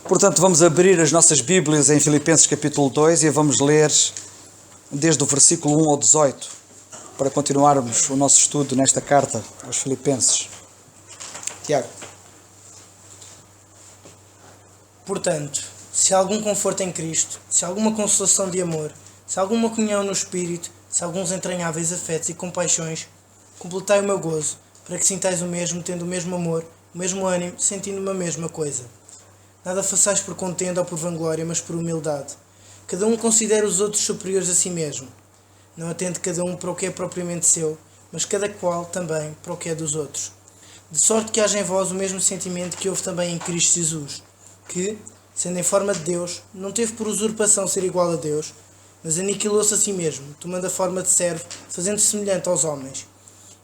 Portanto, vamos abrir as nossas Bíblias em Filipenses capítulo 2 e vamos ler desde o versículo 1 ao 18, para continuarmos o nosso estudo nesta carta aos Filipenses. Tiago. Portanto, se há algum conforto em Cristo, se há alguma consolação de amor, se há alguma comunhão no Espírito, se há alguns entranháveis afetos e compaixões, completai o meu gozo, para que sintais o mesmo, tendo o mesmo amor, o mesmo ânimo, sentindo uma mesma coisa. Nada façais por contenda ou por vanglória, mas por humildade. Cada um considera os outros superiores a si mesmo. Não atende cada um para o que é propriamente seu, mas cada qual também para o que é dos outros. De sorte que haja em vós o mesmo sentimento que houve também em Cristo Jesus, que, sendo em forma de Deus, não teve por usurpação ser igual a Deus, mas aniquilou-se a si mesmo, tomando a forma de servo, fazendo-se semelhante aos homens.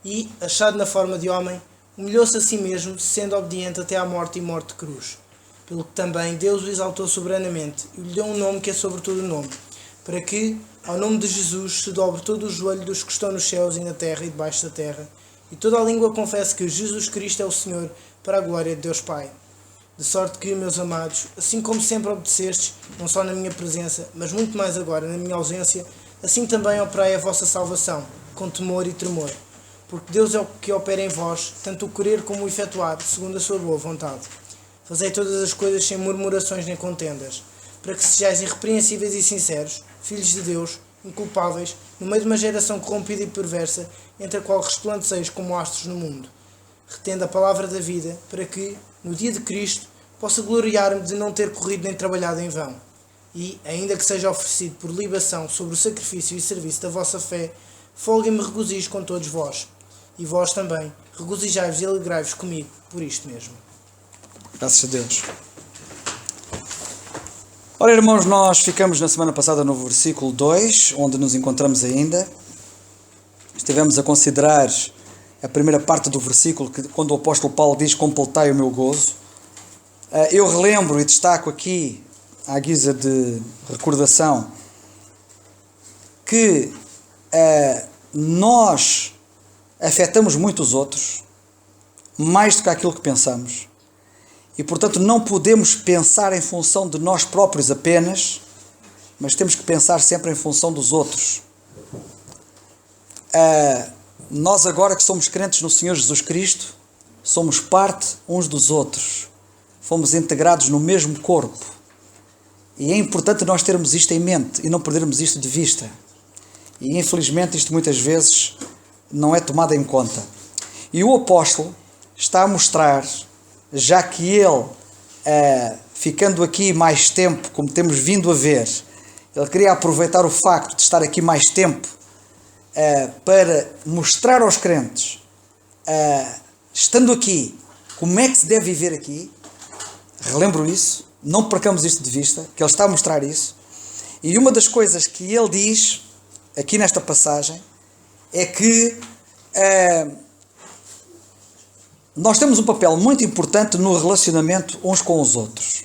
E, achado na forma de homem, humilhou-se a si mesmo, sendo obediente até à morte e morte de cruz. Pelo que também Deus o exaltou soberanamente e lhe deu um nome que é sobre todo o nome, para que, ao nome de Jesus, se dobre todo o joelho dos que estão nos céus e na terra e debaixo da terra, e toda a língua confesse que Jesus Cristo é o Senhor, para a glória de Deus Pai. De sorte que, meus amados, assim como sempre obedecestes, não só na minha presença, mas muito mais agora na minha ausência, assim também operai a vossa salvação, com temor e tremor. Porque Deus é o que opera em vós, tanto o querer como o efetuar, segundo a sua boa vontade. Fazei todas as coisas sem murmurações nem contendas, para que sejais irrepreensíveis e sinceros, filhos de Deus, inculpáveis, no meio de uma geração corrompida e perversa, entre a qual resplandeceis como astros no mundo. Retendo a palavra da vida, para que, no dia de Cristo, possa gloriar-me de não ter corrido nem trabalhado em vão. E, ainda que seja oferecido por libação sobre o sacrifício e serviço da vossa fé, folgue e me regozijo com todos vós. E vós também, regozijai-vos e alegrai-vos comigo, por isto mesmo. Graças a Deus. Ora, irmãos, nós ficamos na semana passada no versículo 2, onde nos encontramos ainda. Estivemos a considerar a primeira parte do versículo, que, quando o apóstolo Paulo diz: completai o meu gozo. Eu relembro e destaco aqui, à guisa de recordação, que nós afetamos muito os outros, mais do que aquilo que pensamos. E, portanto, não podemos pensar em função de nós próprios apenas, mas temos que pensar sempre em função dos outros. Nós agora que somos crentes no Senhor Jesus Cristo, somos parte uns dos outros. Fomos integrados no mesmo corpo. E é importante nós termos isto em mente e não perdermos isto de vista. E, infelizmente, isto muitas vezes não é tomado em conta. E o apóstolo está a mostrar, já que ele, ficando aqui mais tempo, como temos vindo a ver, ele queria aproveitar o facto de estar aqui mais tempo para mostrar aos crentes, estando aqui, como é que se deve viver aqui. Relembro isso, não percamos isto de vista, que ele está a mostrar isso. E uma das coisas que ele diz aqui nesta passagem é que nós temos um papel muito importante no relacionamento uns com os outros.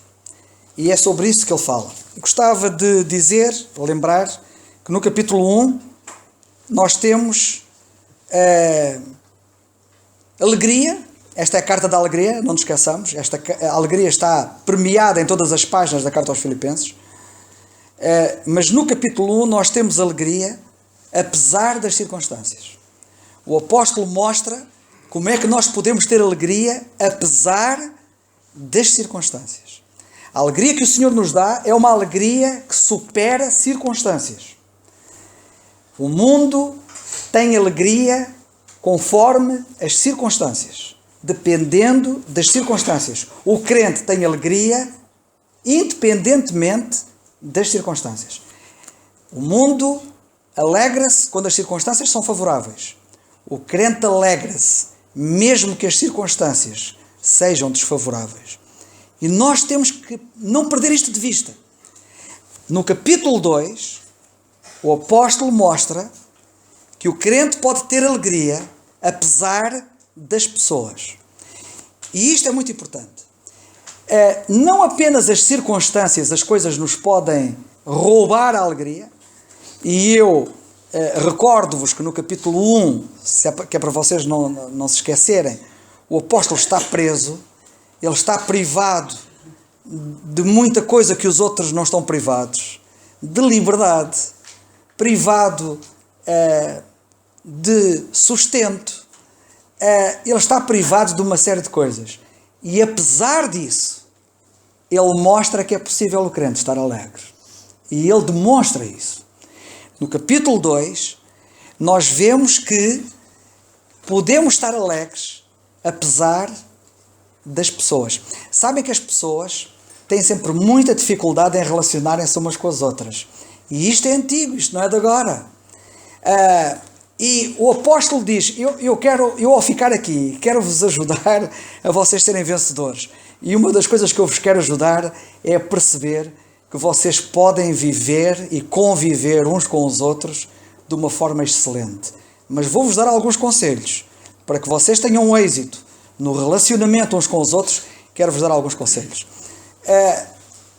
E é sobre isso que ele fala. Eu gostava de dizer, lembrar, que no capítulo 1 nós temos alegria. Esta é a carta da alegria, não nos esqueçamos. A alegria está permeada em todas as páginas da carta aos Filipenses. Mas no capítulo 1 nós temos alegria, apesar das circunstâncias. O apóstolo mostra como é que nós podemos ter alegria apesar das circunstâncias. A alegria que o Senhor nos dá é uma alegria que supera circunstâncias. O mundo tem alegria conforme as circunstâncias, dependendo das circunstâncias. O crente tem alegria independentemente das circunstâncias. O mundo alegra-se quando as circunstâncias são favoráveis. O crente alegra-se mesmo que as circunstâncias sejam desfavoráveis. E nós temos que não perder isto de vista. No capítulo 2, o apóstolo mostra que o crente pode ter alegria apesar das pessoas. E isto é muito importante. Não apenas as circunstâncias, as coisas nos podem roubar a alegria. E eu recordo-vos que no capítulo 1, que é para vocês não se esquecerem, o apóstolo está preso, ele está privado de muita coisa que os outros não estão privados, de liberdade, privado de sustento, ele está privado de uma série de coisas. E apesar disso, ele mostra que é possível o crente estar alegre. E ele demonstra isso. No capítulo 2, nós vemos que podemos estar alegres apesar das pessoas. Sabem que as pessoas têm sempre muita dificuldade em relacionarem-se umas com as outras. E isto é antigo, isto não é de agora. E o apóstolo diz, eu ao ficar aqui, quero-vos ajudar a vocês serem vencedores. E uma das coisas que eu vos quero ajudar é a perceber que vocês podem viver e conviver uns com os outros de uma forma excelente. Mas vou-vos dar alguns conselhos para que vocês tenham um êxito no relacionamento uns com os outros. Quero-vos dar alguns conselhos.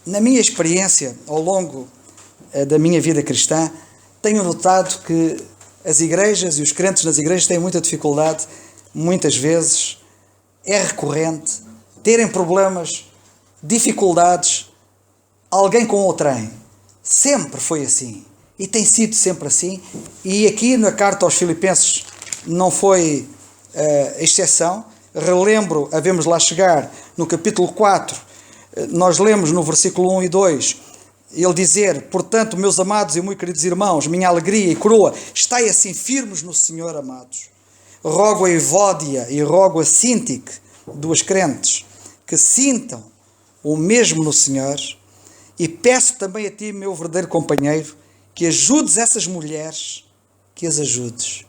Na minha experiência, ao longo da minha vida cristã, tenho notado que as igrejas e os crentes nas igrejas têm muita dificuldade, muitas vezes, é recorrente, terem problemas, dificuldades, alguém com outrem. Sempre foi assim. E tem sido sempre assim. E aqui na carta aos Filipenses não foi exceção. Relembro, havemos lá chegar no capítulo 4, nós lemos no versículo 1 e 2, ele dizer, portanto, meus amados e muito queridos irmãos, minha alegria e coroa, estai assim firmes no Senhor, amados. Rogo a Evódia e rogo a Síntique, duas crentes, que sintam o mesmo no Senhor, e peço também a ti, meu verdadeiro companheiro, que ajudes essas mulheres, que as ajudes.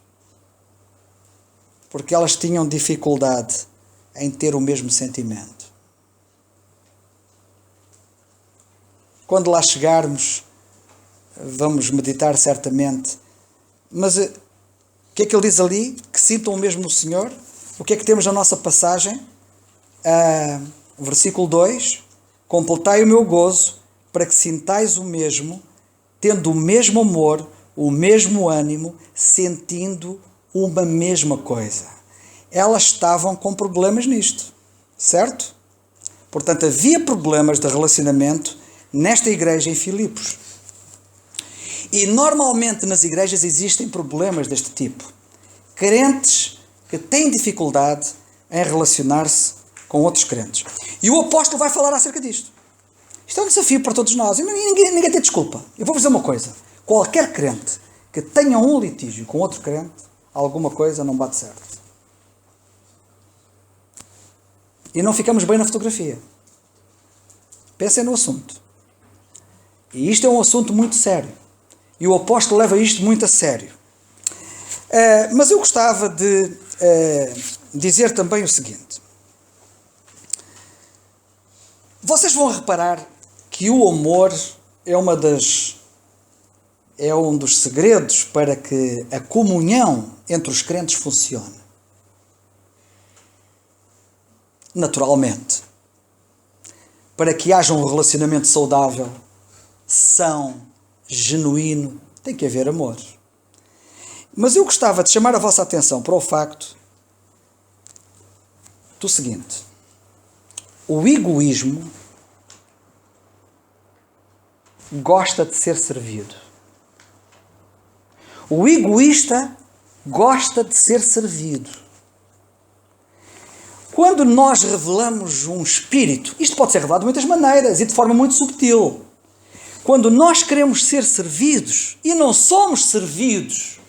Porque elas tinham dificuldade em ter o mesmo sentimento. Quando lá chegarmos, vamos meditar certamente. Mas o que é que ele diz ali? Que sintam o mesmo no Senhor. O que é que temos na nossa passagem? Versículo 2. Completai o meu gozo, para que sintais o mesmo, tendo o mesmo amor, o mesmo ânimo, sentindo uma mesma coisa. Elas estavam com problemas nisto, certo? Portanto, havia problemas de relacionamento nesta igreja em Filipos. E normalmente nas igrejas existem problemas deste tipo. Crentes que têm dificuldade em relacionar-se com outros crentes. E o apóstolo vai falar acerca disto. Isto é um desafio para todos nós. E ninguém tem desculpa. Eu vou dizer uma coisa. Qualquer crente que tenha um litígio com outro crente, alguma coisa não bate certo. E não ficamos bem na fotografia. Pensem no assunto. E isto é um assunto muito sério. E o apóstolo leva isto muito a sério. Mas eu gostava de dizer também o seguinte. Vocês vão reparar que o amor é um dos segredos para que a comunhão entre os crentes funcione. Naturalmente. Para que haja um relacionamento saudável, são, genuíno, tem que haver amor. Mas eu gostava de chamar a vossa atenção para o facto do seguinte. O egoísmo gosta de ser servido. O egoísta gosta de ser servido. Quando nós revelamos um espírito, isto pode ser revelado de muitas maneiras e de forma muito subtil. Quando nós queremos ser servidos e não somos servidos,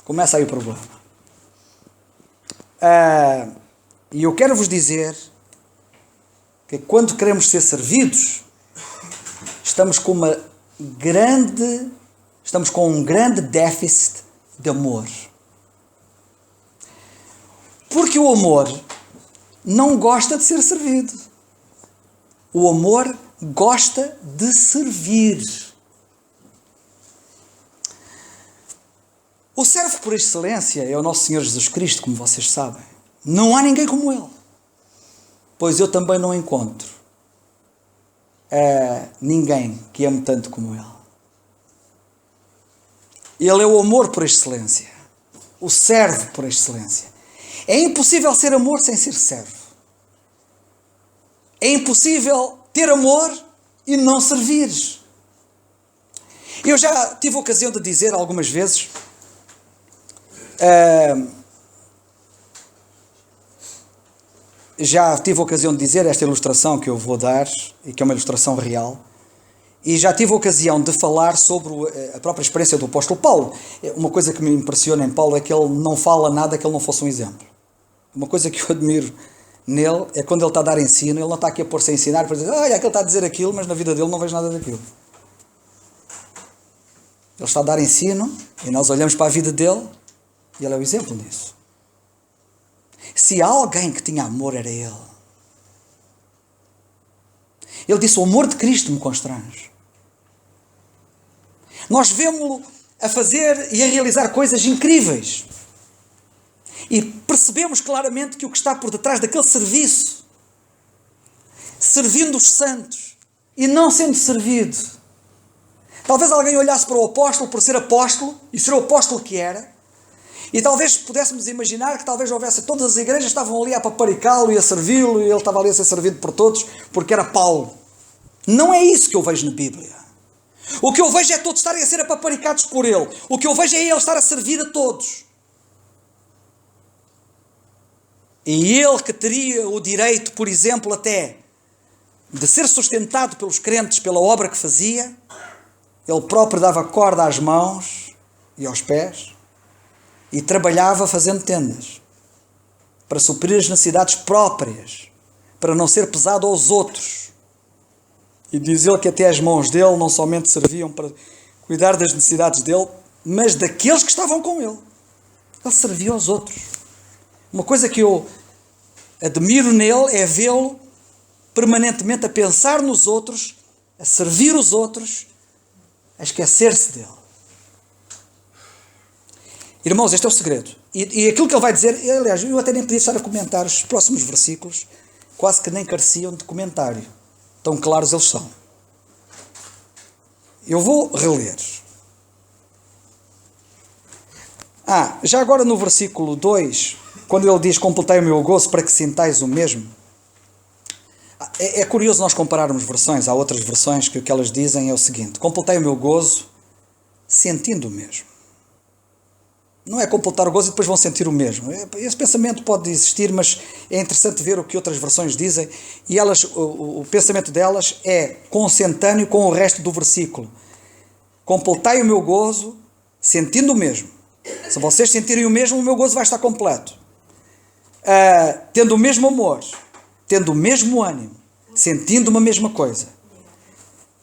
começa aí o problema. E eu quero vos dizer que quando queremos ser servidos, estamos com um grande déficit de amor. Porque o amor não gosta de ser servido. O amor gosta de servir. O servo por excelência é o nosso Senhor Jesus Cristo, como vocês sabem. Não há ninguém como Ele. Pois eu também não encontro ninguém que ame tanto como Ele. Ele é o amor por excelência. O servo por excelência. É impossível ser amor sem ser servo. É impossível ter amor e não servir. Eu já tive a ocasião de dizer algumas vezes, esta ilustração que eu vou dar, e que é uma ilustração real, e já tive a ocasião de falar sobre a própria experiência do apóstolo Paulo. Uma coisa que me impressiona em Paulo é que ele não fala nada que ele não fosse um exemplo. Uma coisa que eu admiro nele é quando ele está a dar ensino, ele não está aqui a pôr-se a ensinar para dizer, olha, aquele está a dizer aquilo, mas na vida dele não vejo nada daquilo. Ele está a dar ensino e nós olhamos para a vida dele e ele é o exemplo disso. Se há alguém que tinha amor, era ele. Ele disse, o amor de Cristo me constrange. Nós vemos-lo a fazer e a realizar coisas incríveis. E percebemos claramente que o que está por detrás daquele serviço, servindo os santos e não sendo servido. Talvez alguém olhasse para o apóstolo por ser apóstolo e ser o apóstolo que era, e talvez pudéssemos imaginar que talvez houvesse, todas as igrejas estavam ali a paparicá-lo e a servi-lo, e ele estava ali a ser servido por todos, porque era Paulo. Não é isso que eu vejo na Bíblia. O que eu vejo é todos estarem a ser apaparicados por ele. O que eu vejo é ele estar a servir a todos. E ele que teria o direito, por exemplo, até de ser sustentado pelos crentes pela obra que fazia, ele próprio dava corda às mãos e aos pés e trabalhava fazendo tendas para suprir as necessidades próprias, para não ser pesado aos outros. E diz ele que até as mãos dele não somente serviam para cuidar das necessidades dele, mas daqueles que estavam com ele. Ele servia aos outros. Uma coisa que eu admiro nele é vê-lo permanentemente a pensar nos outros, a servir os outros, a esquecer-se dele. Irmãos, este é o segredo. E aquilo que ele vai dizer, aliás, eu até nem podia estar a comentar os próximos versículos, quase que nem careciam de comentário. Tão claros eles são. Eu vou reler. Já agora no versículo 2, quando ele diz, completei o meu gozo para que sintais o mesmo. É curioso nós compararmos versões. Há outras versões que o que elas dizem é o seguinte, completei o meu gozo sentindo o mesmo. Não é completar o gozo e depois vão sentir o mesmo. Esse pensamento pode existir, mas é interessante ver o que outras versões dizem. E elas, o pensamento delas é consentâneo com o resto do versículo. Completai o meu gozo sentindo o mesmo. Se vocês sentirem o mesmo, o meu gozo vai estar completo. Tendo o mesmo amor, tendo o mesmo ânimo, sentindo uma mesma coisa.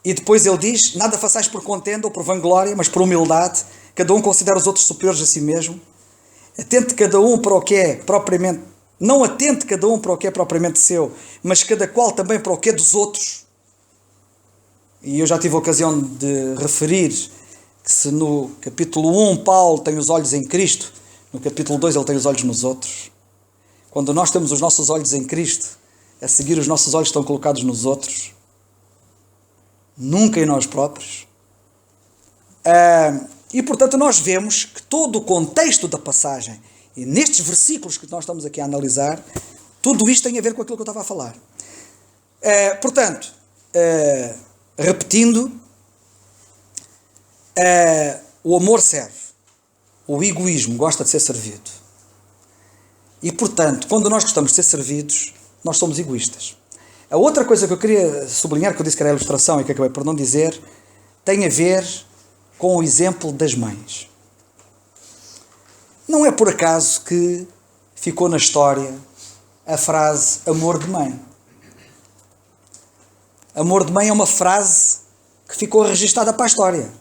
E depois ele diz, nada façais por contenda ou por vanglória, mas por humildade. Cada um considera os outros superiores a si mesmo. Atente cada um para o que é propriamente... Não atente cada um para o que é propriamente seu, mas cada qual também para o que é dos outros. E eu já tive a ocasião de referir que se no capítulo 1 Paulo tem os olhos em Cristo, no capítulo 2 ele tem os olhos nos outros. Quando nós temos os nossos olhos em Cristo, a seguir os nossos olhos estão colocados nos outros. Nunca em nós próprios. E portanto nós vemos que todo o contexto da passagem, e nestes versículos que nós estamos aqui a analisar, tudo isto tem a ver com aquilo que eu estava a falar. Portanto, repetindo, o amor serve, o egoísmo gosta de ser servido. E portanto, quando nós gostamos de ser servidos, nós somos egoístas. A outra coisa que eu queria sublinhar, que eu disse que era a ilustração e que acabei por não dizer, tem a ver com o exemplo das mães. Não é por acaso que ficou na história a frase amor de mãe. Amor de mãe é uma frase que ficou registada para a história.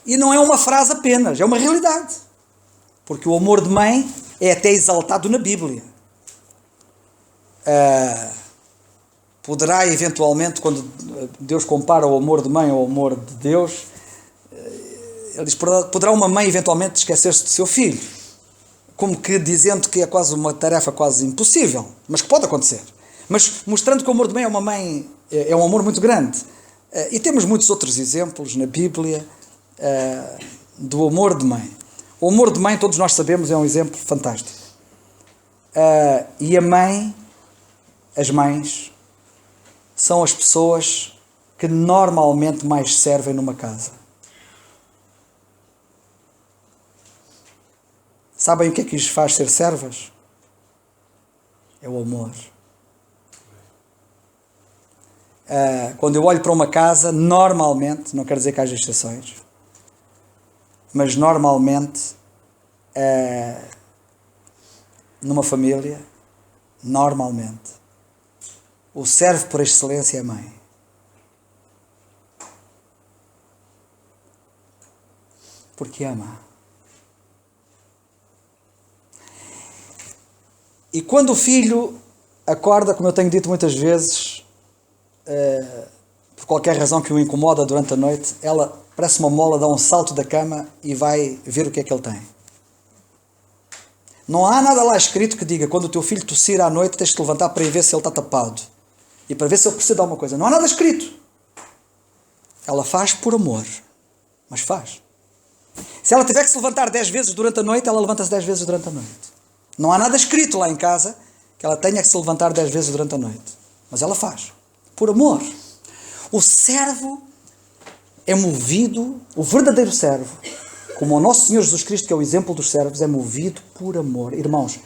E não é uma frase apenas, é uma realidade. Porque o amor de mãe é até exaltado na Bíblia. Poderá eventualmente, quando Deus compara o amor de mãe ao amor de Deus, ele diz, poderá uma mãe eventualmente esquecer-se do seu filho, como que dizendo que é quase uma tarefa quase impossível, mas que pode acontecer. Mas mostrando que o amor de mãe é uma mãe, é um amor muito grande. E temos muitos outros exemplos na Bíblia do amor de mãe. O amor de mãe, todos nós sabemos, é um exemplo fantástico. E a mãe, as mães, são as pessoas que normalmente mais servem numa casa. Sabem o que é que lhes faz ser servas? É o amor. Quando eu olho para uma casa, normalmente, não quero dizer que haja exceções, mas normalmente, numa família, normalmente, o servo por excelência é a mãe. Porque ama. E quando o filho acorda, como eu tenho dito muitas vezes, por qualquer razão que o incomoda durante a noite, ela parece uma mola, dá um salto da cama e vai ver o que é que ele tem. Não há nada lá escrito que diga, quando o teu filho tossir à noite, tens de te levantar para ir ver se ele está tapado. E para ver se ele precisa de alguma coisa. Não há nada escrito. Ela faz por amor. Mas faz. Se ela tiver que se levantar 10 vezes durante a noite, ela levanta-se 10 vezes durante a noite. Não há nada escrito lá em casa que ela tenha que se levantar 10 vezes durante a noite. Mas ela faz. Por amor. O servo é movido, o verdadeiro servo, como o nosso Senhor Jesus Cristo, que é o exemplo dos servos, é movido por amor. Irmãos,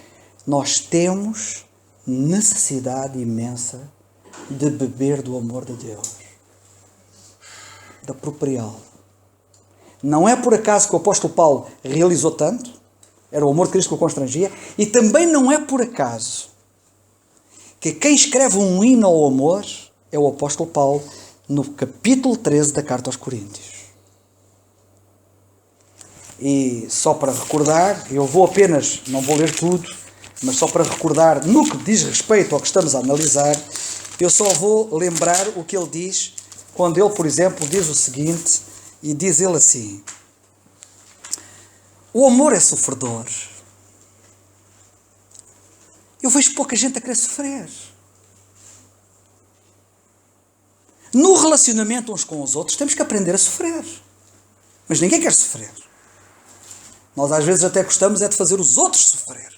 nós temos necessidade imensa de beber do amor de Deus. De apropriá-lo. Não é por acaso que o apóstolo Paulo realizou tanto, era o amor de Cristo que o constrangia, e também não é por acaso que quem escreve um hino ao amor é o apóstolo Paulo, no capítulo 13 da carta aos Coríntios. E só para recordar, eu vou apenas, não vou ler tudo, mas só para recordar, no que diz respeito ao que estamos a analisar, eu só vou lembrar o que ele diz, quando ele, por exemplo, diz o seguinte, e diz ele assim: o amor é sofredor. Eu vejo pouca gente a querer sofrer. No relacionamento uns com os outros, temos que aprender a sofrer. Mas ninguém quer sofrer. Nós às vezes até gostamos é de fazer os outros sofrer.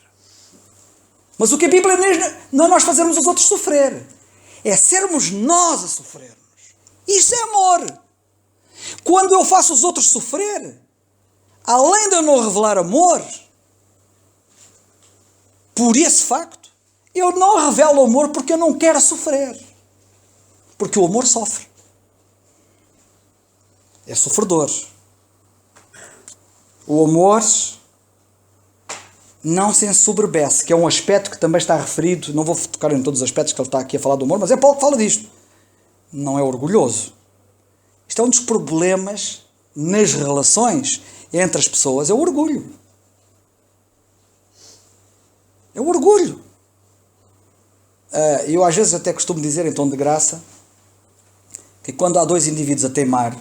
Mas o que a Bíblia diz não é nós fazermos os outros sofrer. É sermos nós a sofrermos. Isso é amor. Quando eu faço os outros sofrer, além de eu não revelar amor, por esse facto, eu não revelo amor porque eu não quero sofrer. Porque o amor sofre. É sofredor. O amor não se ensoberbece, que é um aspecto que também está referido, não vou tocar em todos os aspectos que ele está aqui a falar do amor, mas é Paulo que fala disto. Não é orgulhoso. Isto é um dos problemas nas relações entre as pessoas, é o orgulho. É o orgulho. Eu às vezes até costumo dizer, em tom de graça, que quando há dois indivíduos a teimar,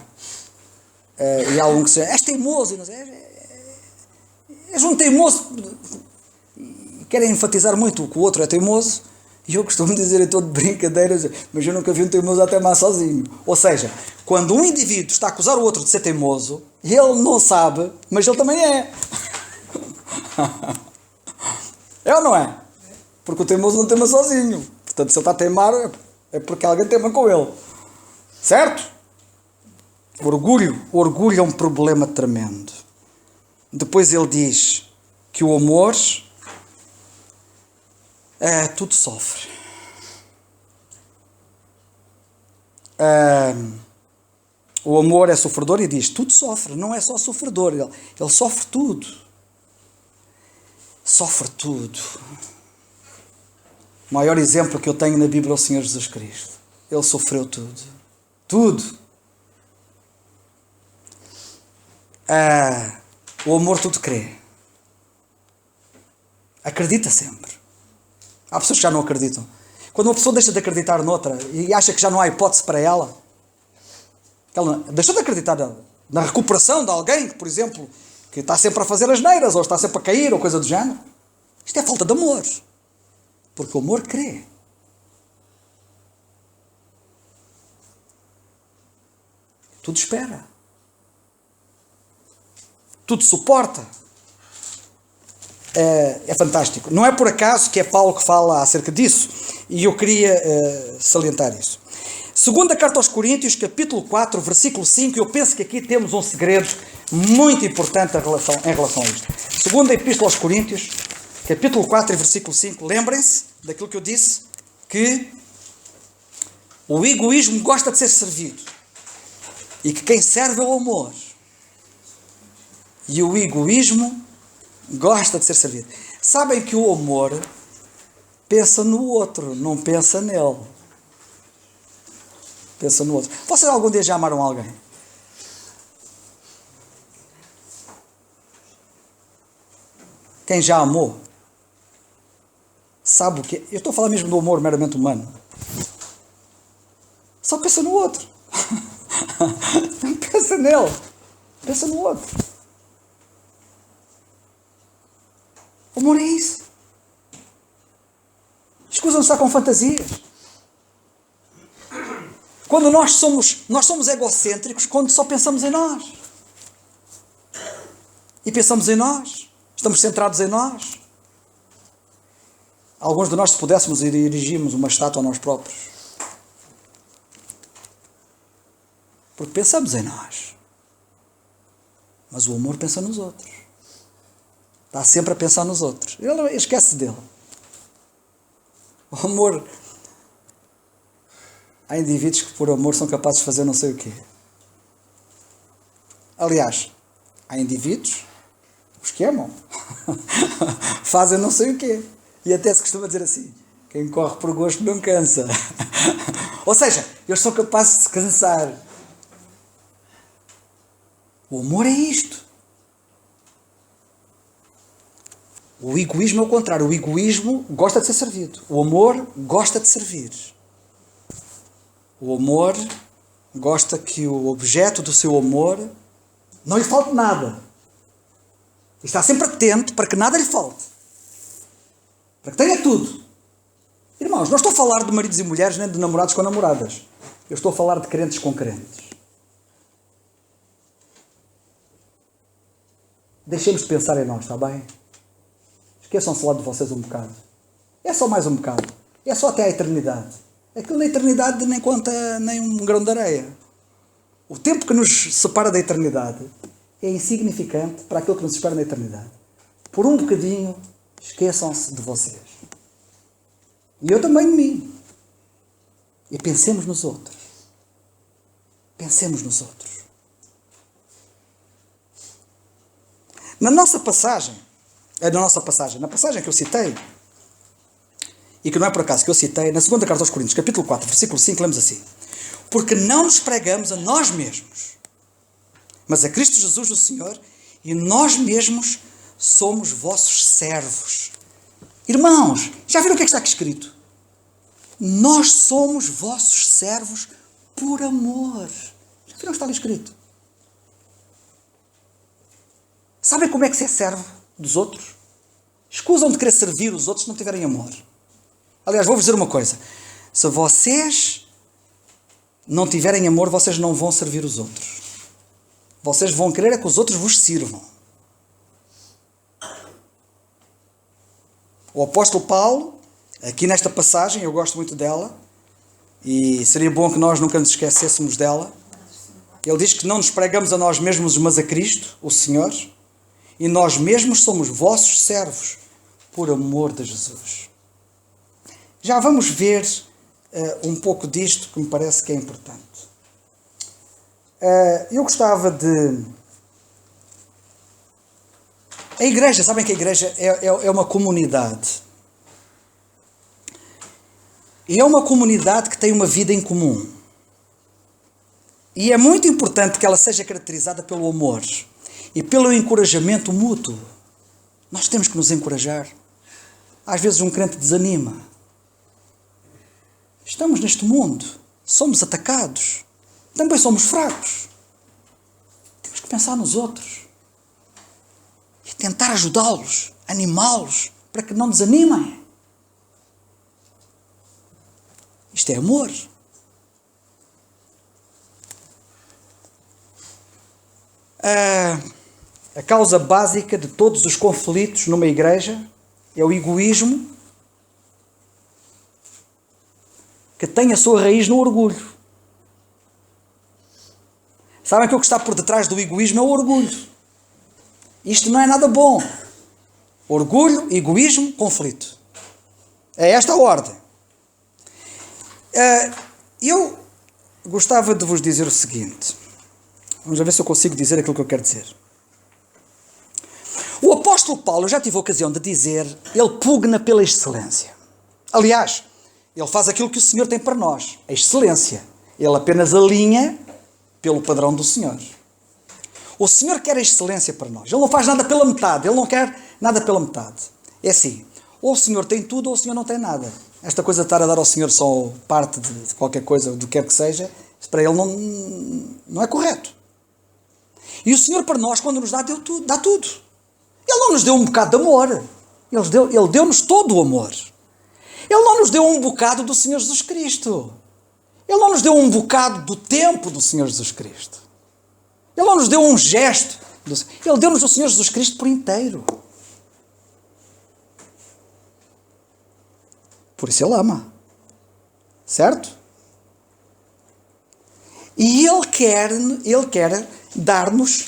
e há um que diz, és teimoso, és um teimoso, e querem enfatizar muito que o outro é teimoso, e eu costumo dizer em tom de brincadeira, mas eu nunca vi um teimoso a teimar sozinho. Ou seja, quando um indivíduo está a acusar o outro de ser teimoso, ele não sabe, mas ele também é. É ou não é? Porque o teimoso não teima sozinho. Portanto, se ele está a teimar, é porque alguém teima com ele. Certo? Orgulho. O orgulho é um problema tremendo. Depois ele diz que o amor tudo sofre. O amor é sofredor e diz, tudo sofre. Não é só sofredor, ele sofre tudo. Sofre tudo. O maior exemplo que eu tenho na Bíblia é o Senhor Jesus Cristo. Ele sofreu tudo. Tudo. O amor tudo crê. Acredita sempre. Há pessoas que já não acreditam. Quando uma pessoa deixa de acreditar noutra e acha que já não há hipótese para ela deixou de acreditar na recuperação de alguém que, por exemplo, que está sempre a fazer asneiras, ou está sempre a cair, ou coisa do género. Isto é falta de amor. Porque o amor crê. Tudo espera. Tudo suporta. é fantástico. Não é por acaso que é Paulo que fala acerca disso, e eu queria salientar isso. Segunda carta aos Coríntios, capítulo 4, versículo 5, eu penso que aqui temos um segredo muito importante em relação a isto. Segunda epístola aos Coríntios, capítulo 4 e versículo 5, lembrem-se daquilo que eu disse, que o egoísmo gosta de ser servido, e que quem serve é o amor. E o egoísmo gosta de ser servido. Sabem que o amor pensa no outro, não pensa nele. Pensa no outro. Vocês algum dia já amaram alguém? Quem já amou sabe o que é. Eu estou a falar mesmo do amor meramente humano. Só pensa no outro. Não pensa nele. Pensa no outro. O amor é isso. Escusam-se só com fantasias. Quando nós somos egocêntricos quando só pensamos em nós. E pensamos em nós. Estamos centrados em nós. Alguns de nós, se pudéssemos, erigimos uma estátua a nós próprios. Porque pensamos em nós. Mas o amor pensa nos outros. Está sempre a pensar nos outros. Ele esquece dele. O amor... Há indivíduos que por amor são capazes de fazer não sei o quê. Aliás, há indivíduos, os que amam, fazem não sei o quê. E até se costuma dizer assim, quem corre por gosto não cansa. Ou seja, eles são capazes de se cansar. O amor é isto. O egoísmo é o contrário. O egoísmo gosta de ser servido. O amor gosta de servir. O amor gosta que o objeto do seu amor não lhe falte nada. E está sempre atento para que nada lhe falte. Para que tenha tudo. Irmãos, não estou a falar de maridos e mulheres, nem de namorados com namoradas. Eu estou a falar de crentes com crentes. Deixemos de pensar em nós, está bem? Esqueçam-se lá de vocês um bocado. É só mais um bocado. É só até a eternidade. Aquilo na eternidade nem conta nem um grão de areia. O tempo que nos separa da eternidade é insignificante para aquilo que nos espera na eternidade. Por um bocadinho, esqueçam-se de vocês. E eu também de mim. E pensemos nos outros. Pensemos nos outros. Na passagem que eu citei, e que não é por acaso que eu citei, na segunda carta aos Coríntios, capítulo 4, versículo 5, lemos assim: porque não nos pregamos a nós mesmos, mas a Cristo Jesus o Senhor, e nós mesmos somos vossos servos. Irmãos, já viram o que é que está aqui escrito? Nós somos vossos servos por amor. Já viram o que está ali escrito? Sabem como é que se é servo dos outros? Escusam de querer servir os outros se não tiverem amor. Aliás, vou-vos dizer uma coisa. Se vocês não tiverem amor, vocês não vão servir os outros. Vocês vão querer é que os outros vos sirvam. O apóstolo Paulo, aqui nesta passagem, eu gosto muito dela, e seria bom que nós nunca nos esquecêssemos dela. Ele diz que não nos pregamos a nós mesmos, mas a Cristo, o Senhor, e nós mesmos somos vossos servos por amor de Jesus. Já vamos ver um pouco disto que me parece que é importante. Eu gostava de... A igreja, sabem que a igreja é uma comunidade. E é uma comunidade que tem uma vida em comum. E é muito importante que ela seja caracterizada pelo amor e pelo encorajamento mútuo. Nós temos que nos encorajar. Às vezes um crente desanima. Estamos neste mundo, somos atacados, também somos fracos. Temos que pensar nos outros e tentar ajudá-los, animá-los, para que não desanimem. Isto é amor. A causa básica de todos os conflitos numa igreja é o egoísmo que tem a sua raiz no orgulho. Sabem que o que está por detrás do egoísmo é o orgulho. Isto não é nada bom. Orgulho, egoísmo, conflito. É esta a ordem. Eu gostava de vos dizer o seguinte. Vamos ver se eu consigo dizer aquilo que eu quero dizer. O apóstolo Paulo, eu já tive a ocasião de dizer, ele pugna pela excelência. Aliás, ele faz aquilo que o Senhor tem para nós, a excelência. Ele apenas alinha pelo padrão do Senhor. O Senhor quer a excelência para nós. Ele não faz nada pela metade. Ele não quer nada pela metade. É assim, ou o Senhor tem tudo ou o Senhor não tem nada. Esta coisa de estar a dar ao Senhor só parte de qualquer coisa, do que quer que seja, para Ele não é correto. E o Senhor para nós, quando nos dá, dá tudo. Ele não nos deu um bocado de amor. Ele deu-nos todo o amor. Ele não nos deu um bocado do Senhor Jesus Cristo. Ele não nos deu um bocado do tempo do Senhor Jesus Cristo. Ele não nos deu um gesto. Ele deu-nos o Senhor Jesus Cristo por inteiro. Por isso Ele ama. Certo? E Ele quer dar-nos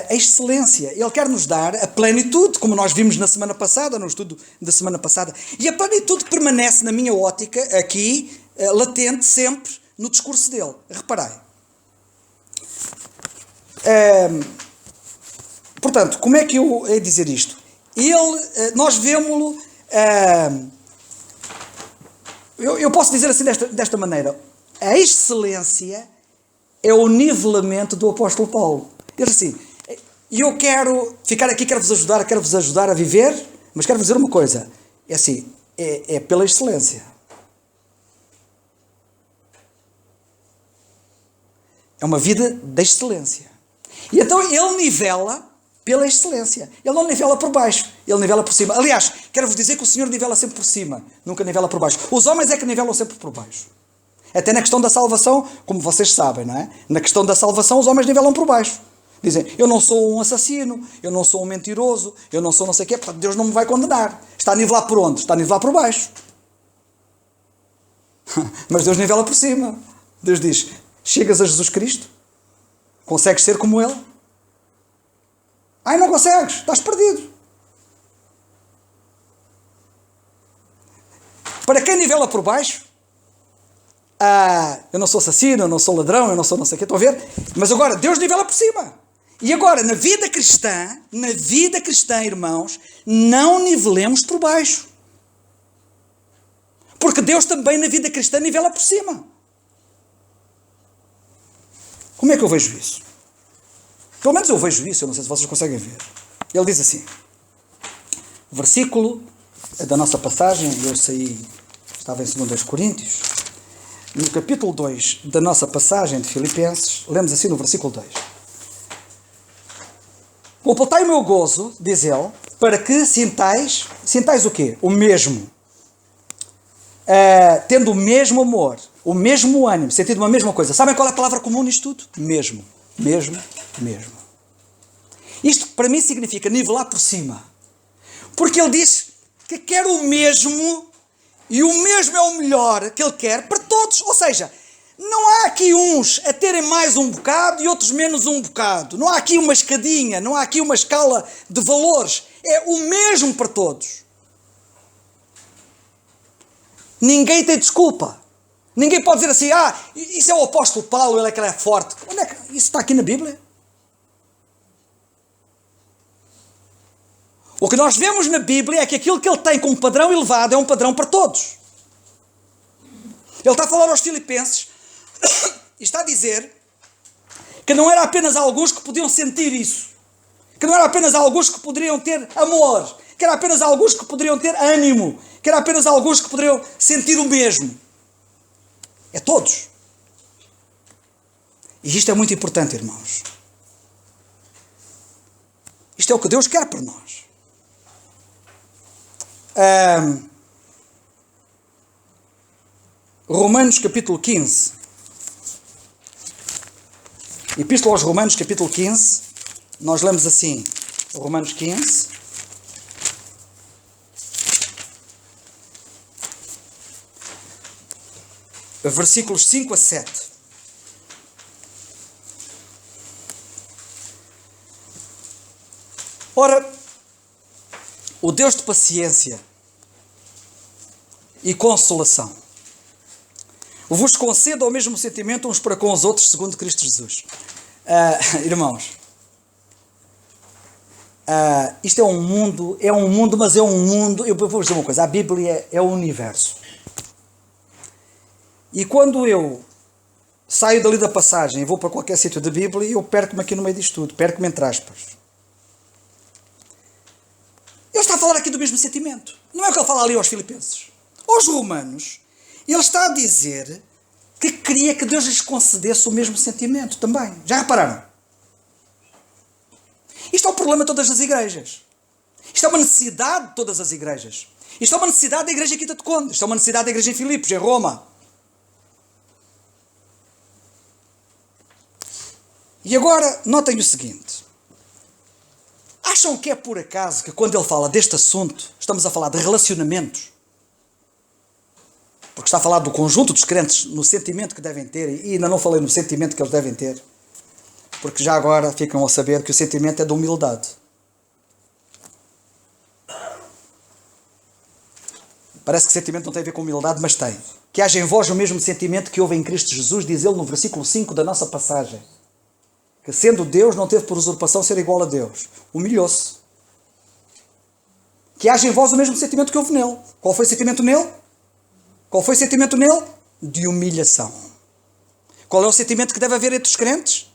a excelência. Ele quer nos dar a plenitude, como nós vimos na semana passada, no estudo da semana passada. E a plenitude permanece, na minha ótica, aqui, latente, sempre, no discurso dele. Reparei. Portanto, como é que eu hei de dizer isto? Nós vemos-lo... Eu posso dizer assim desta maneira. A excelência é o nivelamento do apóstolo Paulo. Ele diz assim, eu quero ficar aqui, quero-vos ajudar a viver, mas quero-vos dizer uma coisa. É assim, é pela excelência. É uma vida da excelência. E então ele nivela pela excelência. Ele não nivela por baixo, ele nivela por cima. Aliás, quero-vos dizer que o Senhor nivela sempre por cima, nunca nivela por baixo. Os homens é que nivelam sempre por baixo. Até na questão da salvação, como vocês sabem, não é? Na questão da salvação, os homens nivelam por baixo. Dizem, eu não sou um assassino, eu não sou um mentiroso, eu não sou não sei o quê, portanto Deus não me vai condenar. Está a nivelar por onde? Está a nivelar por baixo. Mas Deus nivela por cima. Deus diz, chegas a Jesus Cristo? Consegues ser como Ele? Ai, não consegues, estás perdido. Para quem nivela por baixo, eu não sou assassino, eu não sou ladrão, eu não sou não sei o quê, estão a ver? Mas agora, Deus nivela por cima. E agora, na vida cristã, irmãos, não nivelemos por baixo. Porque Deus também na vida cristã nivela por cima. Como é que eu vejo isso? Pelo menos eu vejo isso, eu não sei se vocês conseguem ver. Ele diz assim, versículo da nossa passagem, eu estava em 2 Coríntios, no capítulo 2 da nossa passagem de Filipenses, lemos assim no versículo 2. Completai o meu gozo, diz ele, para que sintais o quê? O mesmo. Tendo o mesmo amor, o mesmo ânimo, sentindo uma mesma coisa. Sabem qual é a palavra comum nisto tudo? Mesmo. Isto para mim significa nivelar por cima. Porque ele diz que quer o mesmo, e o mesmo é o melhor que ele quer para todos. Ou seja, não há aqui uns a terem mais um bocado e outros menos um bocado. Não há aqui uma escadinha, não há aqui uma escala de valores. É o mesmo para todos. Ninguém tem desculpa. Ninguém pode dizer assim, isso é o apóstolo Paulo, ele é que é forte. Onde é que isso está aqui na Bíblia? O que nós vemos na Bíblia é que aquilo que ele tem como padrão elevado é um padrão para todos. Ele está a falar aos Filipenses e está a dizer que não era apenas alguns que podiam sentir isso, que não era apenas alguns que poderiam ter amor, que era apenas alguns que poderiam ter ânimo, que era apenas alguns que poderiam sentir o mesmo. É todos. E isto é muito importante, irmãos. Isto é o que Deus quer para nós. Romanos capítulo 15. Epístola aos Romanos capítulo 15. nós lemos assim, Romanos 15, versículos 5 a 7. Ora, o Deus de paciência e consolação vos conceda o mesmo sentimento uns para com os outros, segundo Cristo Jesus. Irmãos, isto é um mundo, mas é um mundo, eu vou dizer uma coisa, a Bíblia é o universo. E quando eu saio dali da passagem e vou para qualquer sítio da Bíblia, eu perco-me aqui no meio disto tudo, perco-me entre aspas. Ele está a falar aqui do mesmo sentimento. Não é o que ele fala ali aos Filipenses. Aos Romanos, ele está a dizer que queria que Deus lhes concedesse o mesmo sentimento também. Já repararam? Isto é um problema de todas as igrejas. Isto é uma necessidade de todas as igrejas. Isto é uma necessidade da igreja em Quinta de Conde. Isto é uma necessidade da igreja em Filipos, em Roma. E agora, notem o seguinte. Acham que é por acaso que quando ele fala deste assunto, estamos a falar de relacionamentos? Porque está a falar do conjunto dos crentes no sentimento que devem ter, e ainda não falei no sentimento que eles devem ter, porque já agora ficam a saber que o sentimento é de humildade. Parece que o sentimento não tem a ver com humildade, mas tem. Que haja em vós o mesmo sentimento que houve em Cristo Jesus, diz ele no versículo 5 da nossa passagem. Que sendo Deus, não teve por usurpação ser igual a Deus. Humilhou-se. Que haja em vós o mesmo sentimento que houve nele. Qual foi o sentimento nele? Qual foi o sentimento nele? De humilhação. Qual é o sentimento que deve haver entre os crentes?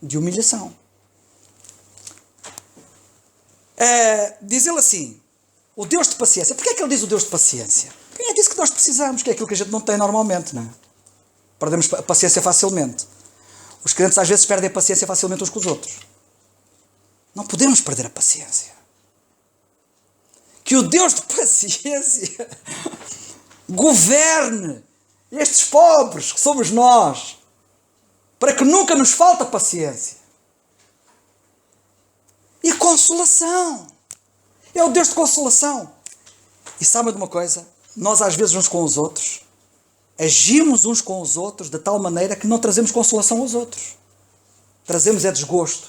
De humilhação. Diz ele assim, o Deus de paciência. Porquê é que ele diz o Deus de paciência? Porque é disso que nós precisamos, que é aquilo que a gente não tem normalmente, não é? Perdemos a paciência facilmente. Os crentes às vezes perdem a paciência facilmente uns com os outros. Não podemos perder a paciência. Que o Deus de paciência governe estes pobres que somos nós, para que nunca nos falte a paciência. E consolação. É o Deus de consolação. E sabem de uma coisa? Nós às vezes uns com os outros agimos uns com os outros de tal maneira que não trazemos consolação aos outros. Trazemos desgosto,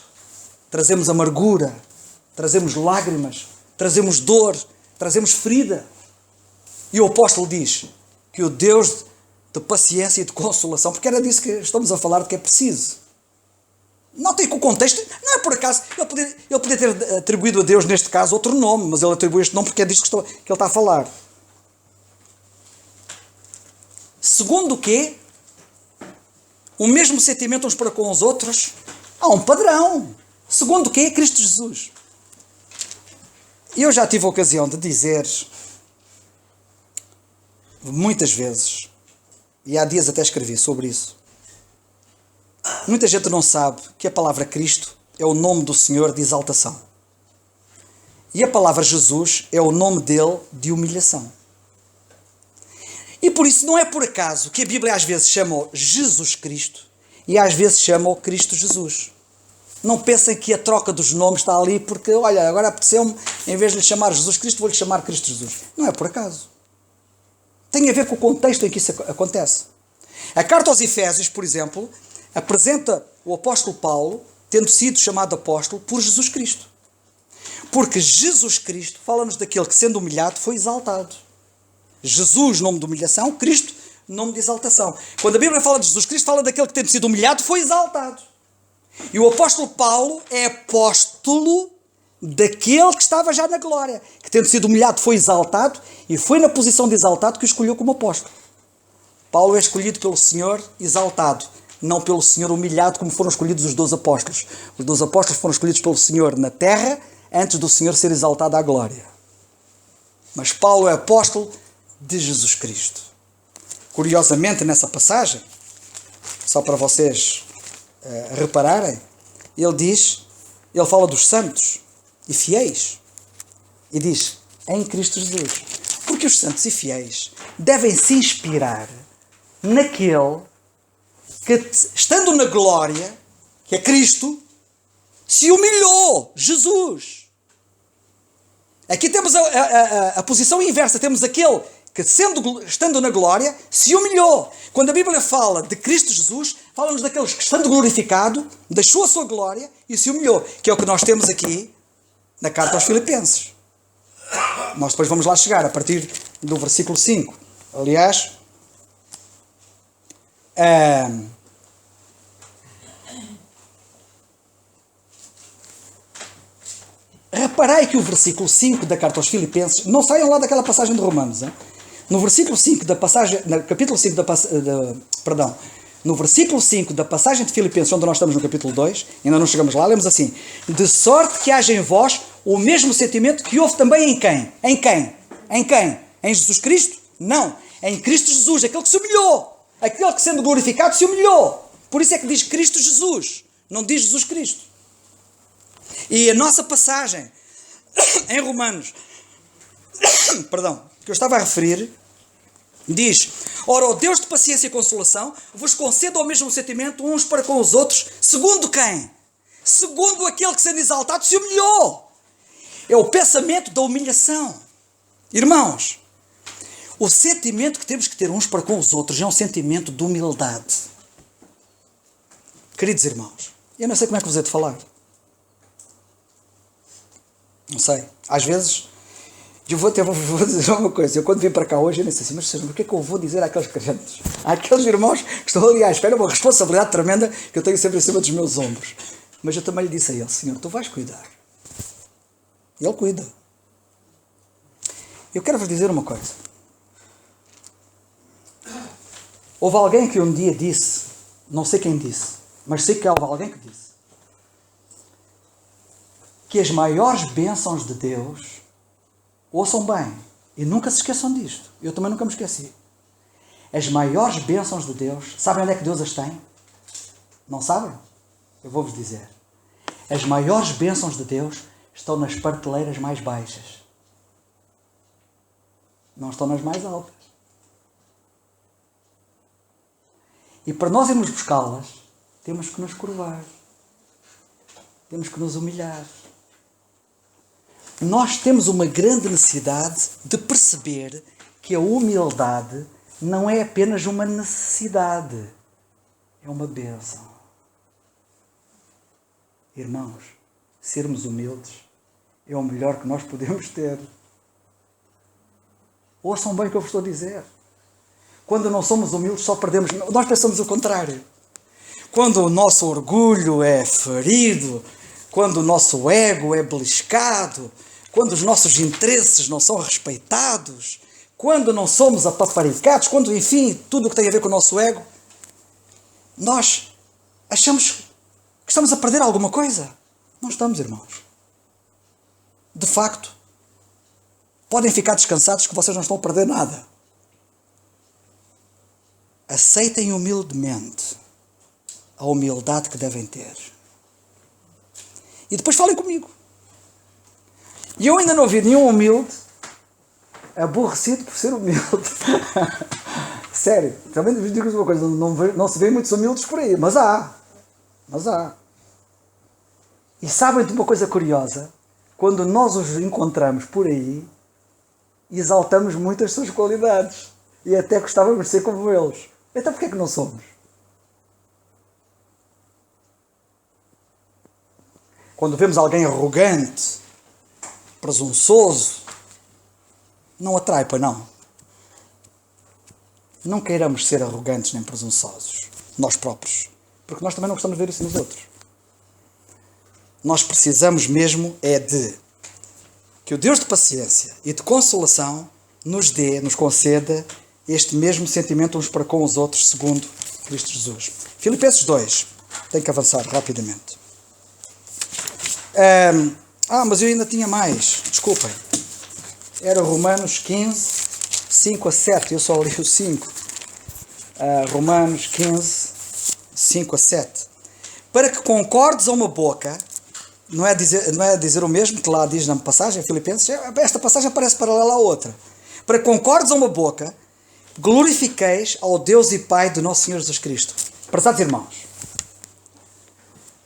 trazemos amargura, trazemos lágrimas, trazemos dor, trazemos ferida. E o apóstolo diz que o Deus de paciência e de consolação, porque era disso que estamos a falar, de que é preciso. Não tem com o contexto, não é por acaso, ele podia ter atribuído a Deus neste caso outro nome, mas ele atribui este nome porque é disto que ele está a falar. Segundo o quê? O mesmo sentimento uns para com os outros. Há um padrão. Segundo o quê? Cristo Jesus. Eu já tive a ocasião de dizer muitas vezes, e há dias até escrevi sobre isso, muita gente não sabe que a palavra Cristo é o nome do Senhor de exaltação. E a palavra Jesus é o nome dele de humilhação. E por isso não é por acaso que a Bíblia às vezes chama Jesus Cristo e às vezes chama o Cristo Jesus. Não pensem que a troca dos nomes está ali porque, olha, agora apeteceu-me, em vez de lhe chamar Jesus Cristo, vou-lhe chamar Cristo Jesus. Não é por acaso. Tem a ver com o contexto em que isso acontece. A carta aos Efésios, por exemplo, apresenta o apóstolo Paulo, tendo sido chamado apóstolo, por Jesus Cristo. Porque Jesus Cristo fala-nos daquele que, sendo humilhado, foi exaltado. Jesus, nome de humilhação, Cristo, nome de exaltação. Quando a Bíblia fala de Jesus Cristo, fala daquele que, tendo sido humilhado, foi exaltado. E o apóstolo Paulo é apóstolo daquele que estava já na glória, que, tendo sido humilhado, foi exaltado, e foi na posição de exaltado que o escolheu como apóstolo. Paulo é escolhido pelo Senhor exaltado, não pelo Senhor humilhado, como foram escolhidos os 12 apóstolos. Os 12 apóstolos foram escolhidos pelo Senhor na terra, antes do Senhor ser exaltado à glória. Mas Paulo é apóstolo de Jesus Cristo. Curiosamente, nessa passagem, só para vocês repararem, ele fala dos santos e fiéis, e diz, em Cristo Jesus. Porque os santos e fiéis devem se inspirar naquele que, estando na glória, que é Cristo, se humilhou. Jesus. Aqui temos a posição inversa. Temos aquele que, estando na glória, se humilhou. Quando a Bíblia fala de Cristo Jesus, fala-nos daqueles que, estando glorificado, deixou a sua glória e se humilhou. Que é o que nós temos aqui na carta aos Filipenses. Nós depois vamos lá chegar, a partir do versículo 5. Aliás, reparai que o versículo 5 da carta aos Filipenses, não saiam lá daquela passagem de Romanos, hein? No versículo 5 da passagem, no capítulo 5 no versículo 5 da passagem de Filipenses, onde nós estamos no capítulo 2, ainda não chegamos lá, lemos assim: de sorte que haja em vós o mesmo sentimento que houve também em quem? Em quem? Em quem? Em Jesus Cristo? Não. Em Cristo Jesus, aquele que se humilhou. Aquele que, sendo glorificado, se humilhou. Por isso é que diz Cristo Jesus, não diz Jesus Cristo. E a nossa passagem em Romanos, que eu estava a referir, diz: ora, o Deus de paciência e consolação vos conceda o mesmo sentimento uns para com os outros, segundo quem? Segundo aquele que, sendo exaltado, se humilhou. É o pensamento da humilhação. Irmãos, o sentimento que temos que ter uns para com os outros é um sentimento de humildade. Queridos irmãos, eu não sei como é que vos hei de falar. Não sei. Às vezes, eu vou dizer uma coisa. Eu quando vim para cá hoje, eu disse assim: mas o que é que eu vou dizer àqueles crentes? Àqueles irmãos que estão ali à espera, uma responsabilidade tremenda que eu tenho sempre em cima dos meus ombros. Mas eu também lhe disse a ele: Senhor, tu vais cuidar. E ele cuida. Eu quero vos dizer uma coisa. Houve alguém que um dia disse, não sei quem disse, mas sei que houve alguém que disse, que as maiores bênçãos de Deus, ouçam bem, e nunca se esqueçam disto, eu também nunca me esqueci, as maiores bênçãos de Deus, sabem onde é que Deus as tem? Não sabem? Eu vou-vos dizer. As maiores bênçãos de Deus estão nas prateleiras mais baixas. Não estão nas mais altas. E para nós irmos buscá-las, temos que nos curvar. Temos que nos humilhar. Nós temos uma grande necessidade de perceber que a humildade não é apenas uma necessidade, é uma bênção. Irmãos, sermos humildes é o melhor que nós podemos ter. Ouçam bem o que eu vos estou a dizer. Quando não somos humildes, só perdemos. Nós pensamos o contrário. Quando o nosso orgulho é ferido, quando o nosso ego é beliscado, quando os nossos interesses não são respeitados, quando não somos apaparicados, quando, enfim, tudo o que tem a ver com o nosso ego, nós achamos que estamos a perder alguma coisa. Não estamos, irmãos. De facto, podem ficar descansados que vocês não estão a perder nada. Aceitem humildemente a humildade que devem ter. E depois falem comigo. E eu ainda não vi nenhum humilde aborrecido por ser humilde. Sério, também vos digo uma coisa, não se vê muitos humildes por aí, mas há. E sabem de uma coisa curiosa? Quando nós os encontramos por aí, exaltamos muito as suas qualidades. E até gostávamos de ser como eles. Então porquê é que não somos? Quando vemos alguém arrogante, presunçoso, não atrai, pois não? Não queiramos ser arrogantes nem presunçosos, nós próprios, porque nós também não gostamos de ver isso nos outros. Nós precisamos mesmo é de que o Deus de paciência e de consolação nos conceda este mesmo sentimento uns para com os outros, segundo Cristo Jesus. Filipenses 2, tenho que avançar rapidamente. Mas eu ainda tinha mais, desculpem. Era Romanos 15, 5 a 7, eu só li o 5. Romanos 15, 5 a 7. Para que concordes a uma boca, não é dizer o mesmo que lá diz na passagem, Filipenses, esta passagem parece paralela à outra. Para que concordes a uma boca, glorifiqueis ao Deus e Pai do nosso Senhor Jesus Cristo. Prezados irmãos,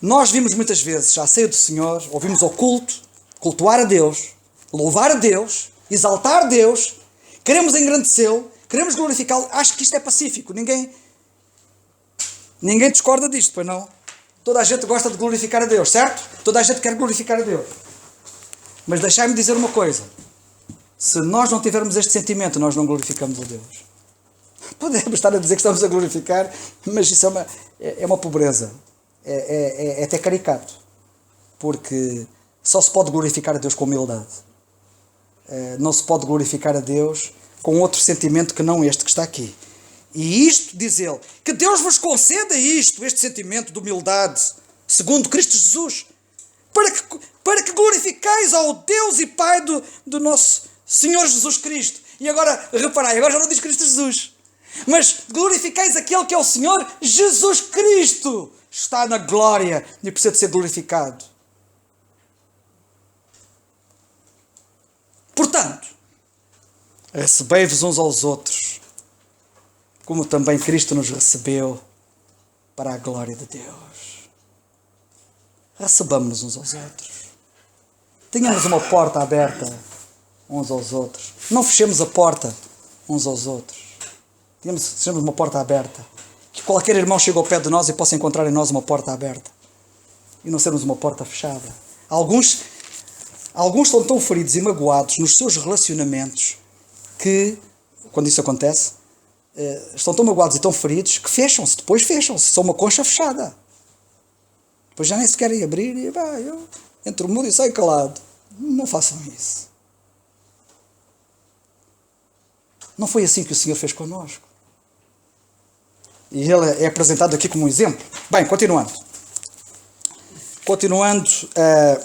Nós vimos muitas vezes à ceia do Senhor, ouvimos ao culto, cultuar a Deus, louvar a Deus, exaltar Deus, queremos engrandecê-lo, queremos glorificá-lo. Acho que isto é pacífico. Ninguém discorda disto, pois não? Toda a gente gosta de glorificar a Deus, certo? Toda a gente quer glorificar a Deus. Mas deixai-me dizer uma coisa. Se nós não tivermos este sentimento, nós não glorificamos a Deus. Podemos estar a dizer que estamos a glorificar, mas isso é uma pobreza. É até caricato. Porque só se pode glorificar a Deus com humildade. Não se pode glorificar a Deus com outro sentimento que não este que está aqui. E isto, diz ele, que Deus vos conceda este sentimento de humildade, segundo Cristo Jesus, para que glorificais ao Deus e Pai do nosso Senhor Jesus Cristo. E agora, reparai, agora já não diz Cristo Jesus, mas glorificais aquele que é o Senhor Jesus Cristo. Está na glória e precisa de ser glorificado. Portanto, recebei-vos uns aos outros, como também Cristo nos recebeu para a glória de Deus. Recebamos-nos uns aos outros. Tenhamos uma porta aberta uns aos outros. Não fechemos a porta uns aos outros. Tenhamos uma porta aberta. Que qualquer irmão chegue ao pé de nós e possa encontrar em nós uma porta aberta. E não sermos uma porta fechada. Alguns estão tão feridos e magoados nos seus relacionamentos que, quando isso acontece, estão tão magoados e tão feridos que fecham-se. Depois fecham-se. São uma concha fechada. Depois já nem se querem abrir e eu entro mudo e saio calado. Não façam isso. Não foi assim que o Senhor fez connosco. E ele é apresentado aqui como um exemplo. Bem, continuando. Continuando